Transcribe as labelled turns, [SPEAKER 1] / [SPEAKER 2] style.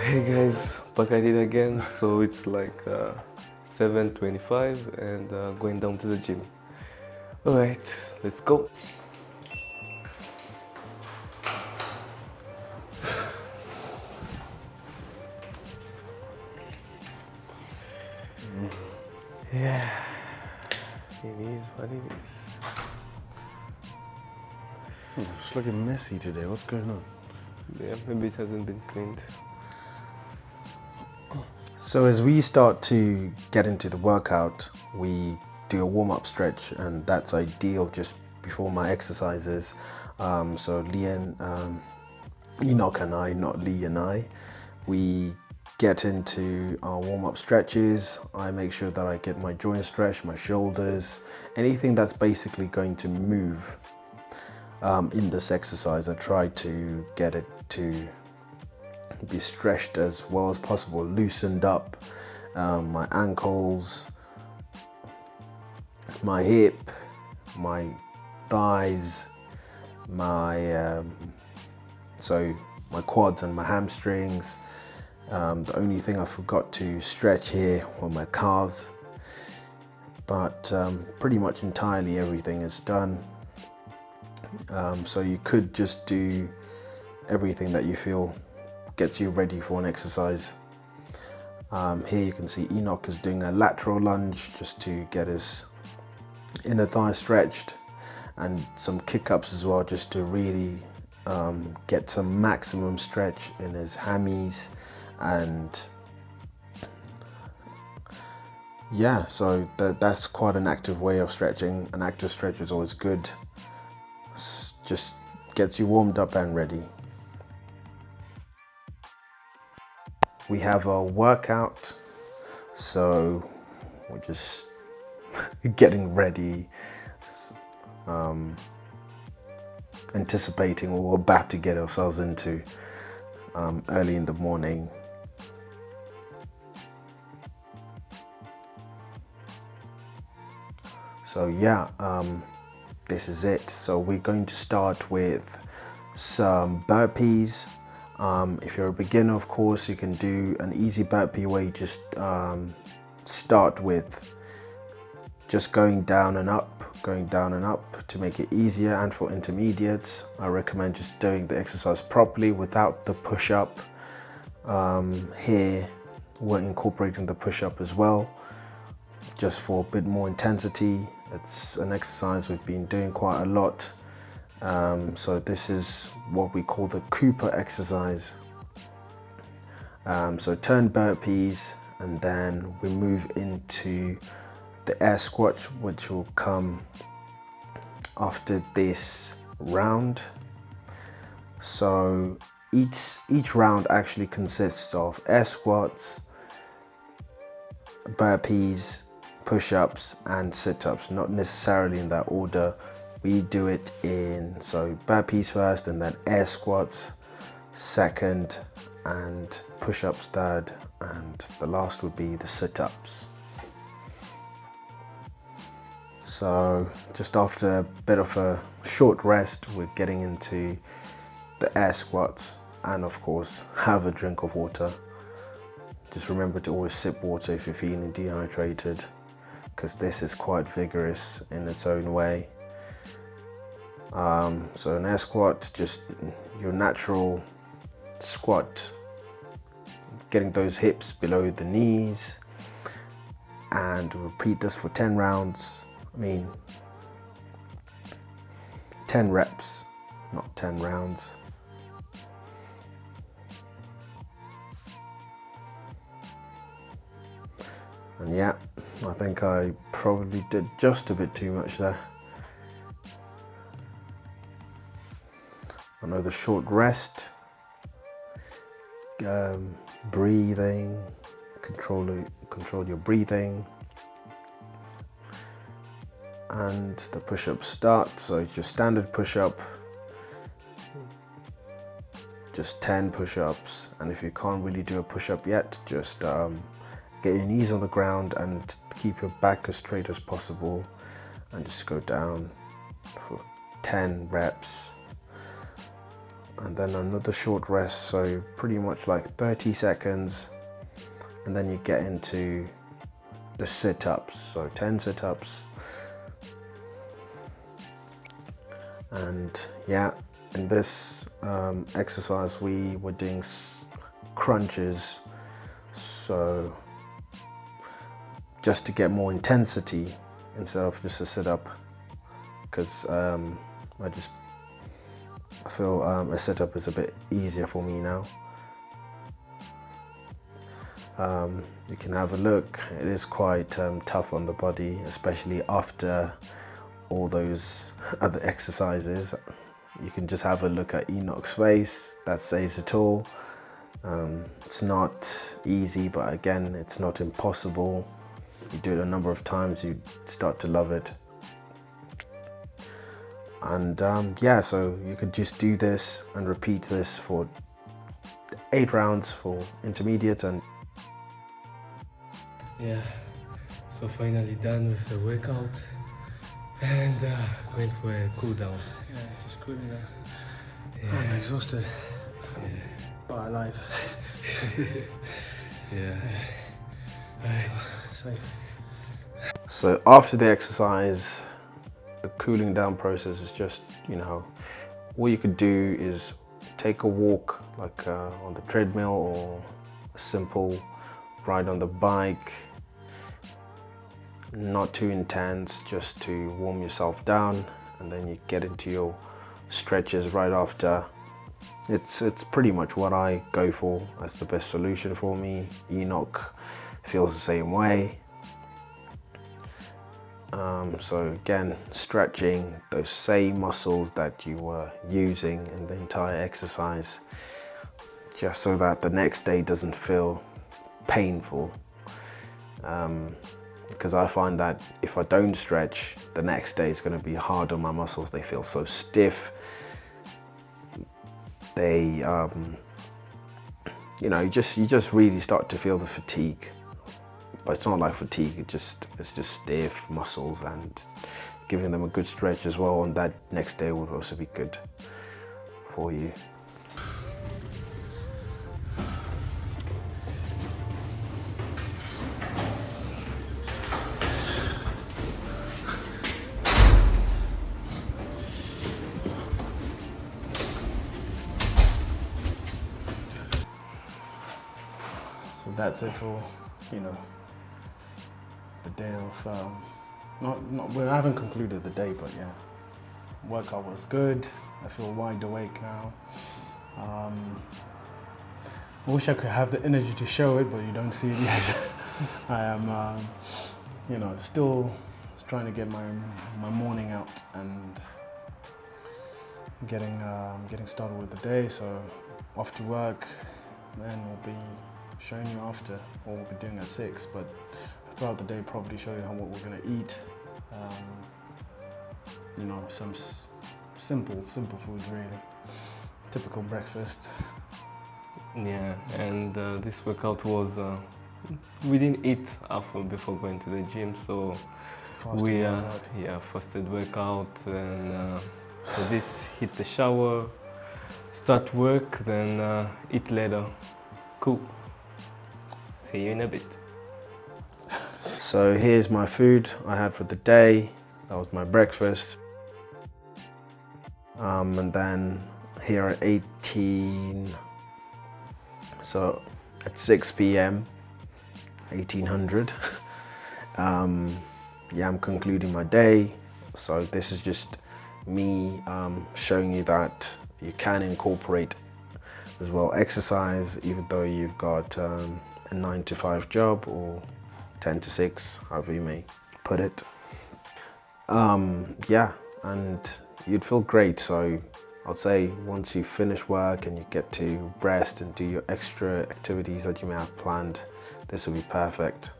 [SPEAKER 1] Hey guys, back at it again. So it's like 7:25 and going down to the gym. Alright, let's go. Yeah, it is what it is.
[SPEAKER 2] It's looking messy today. What's going on?
[SPEAKER 1] Yeah, maybe it hasn't been cleaned.
[SPEAKER 2] So as we start to get into the workout, we do a warm-up stretch, and that's ideal just before my exercises. So Enoch and I, not Lee and I, we get into our warm-up stretches. I make sure that I get my joints stretched, my shoulders, anything that's basically going to move in this exercise. I try to get it to be stretched as well as possible, loosened up, my ankles, my hip, my thighs, my quads and my hamstrings. The only thing I forgot to stretch here were my calves, but pretty much entirely everything is done. So you could just do everything that you feel gets you ready for an exercise. Here you can see Enoch is doing a lateral lunge just to get his inner thigh stretched, and some kick-ups as well, just to really get some maximum stretch in his hammies. And yeah, so that's quite an active way of stretching. An active stretch is always good. Just gets you warmed up and ready. We have a workout, so we're just getting ready, anticipating what we're about to get ourselves into early in the morning. So yeah, this is it. So we're going to start with some burpees. If you're a beginner, of course, you can do an easy burpee where you just start with just going down and up to make it easier. And for intermediates, I recommend just doing the exercise properly without the push-up. Here we're incorporating the push-up as well, just for a bit more intensity. It's an exercise we've been doing quite a lot. So this is what we call the Cooper exercise. So turn burpees, and then we move into the air squat, which will come after this round. So each round actually consists of air squats, burpees, push-ups and sit-ups, not necessarily in that order. We do it in, so burpees first, and then air squats second, and push-ups third, and the last would be the sit-ups. So just after a bit of a short rest, we're getting into the air squats, and of course have a drink of water. Just remember to always sip water if you're feeling dehydrated, because this is quite vigorous in its own way. So an air squat, just your natural squat, getting those hips below the knees, and repeat this for 10 rounds. 10 reps, not 10 rounds. And yeah, I think I probably did just a bit too much there. Another short rest, breathing, control your breathing, and the push-up start. So it's your standard push-up, just 10 push-ups, and if you can't really do a push-up yet, just get your knees on the ground and keep your back as straight as possible, and just go down for 10 reps. and then another short rest, so pretty much like 30 seconds, and then you get into the sit-ups, so 10 sit-ups. And yeah, in this exercise we were doing crunches, so just to get more intensity instead of just a sit-up, because I feel a sit-up is a bit easier for me now. You can have a look. It is quite tough on the body, especially after all those other exercises. You can just have a look at Enoch's face. That says it all. It's not easy, but again, it's not impossible. You do it a number of times, you start to love it. And yeah, so you could just do this and repeat this for 8 rounds for intermediates. And
[SPEAKER 1] yeah, so finally done with the workout and going for a cool down.
[SPEAKER 3] Yeah, just cooling down.
[SPEAKER 1] Yeah.
[SPEAKER 3] I'm exhausted,
[SPEAKER 1] Yeah.
[SPEAKER 3] but alive.
[SPEAKER 1] Yeah. Alright.
[SPEAKER 3] Safe.
[SPEAKER 2] so after the exercise, the cooling down process is just, you know, all you could do is take a walk, like on the treadmill, or a simple ride on the bike. Not too intense, just to warm yourself down, and then you get into your stretches right after. It's pretty much what I go for. That's the best solution for me. Enoch feels the same way. So again, stretching those same muscles that you were using in the entire exercise, just so that the next day doesn't feel painful. Because I find that if I don't stretch, the next day is going to be hard on my muscles. They feel so stiff. They, you know, you just really start to feel the fatigue. But it's not like fatigue, it's just stiff muscles, and giving them a good stretch as well on that next day would also be good for you.
[SPEAKER 3] So that's it for, you know, the day of, we haven't concluded the day, but yeah, workout was good. I feel wide awake now. I wish I could have the energy to show it, but you don't see it yet. I am, you know, still trying to get my morning out and getting started with the day. So off to work, then we'll be showing you after what we'll be doing at 6, but throughout the day probably show you what we're going to eat. You know, some simple foods really. Typical breakfast.
[SPEAKER 1] Yeah, and this workout was, we didn't eat after before going to the gym, so we fasted workout, and so this, hit the shower, start work, then eat later. Cool. See you in a bit.
[SPEAKER 2] So here's my food I had for the day. That was my breakfast. And then here at 18, so at 6 p.m, 1800, yeah, I'm concluding my day. So this is just me showing you that you can incorporate as well exercise, even though you've got a 9-to-5 job or 10 to 6, however you may put it. Yeah, and you'd feel great. So I'd say once you finish work and you get to rest and do your extra activities that you may have planned, this will be perfect.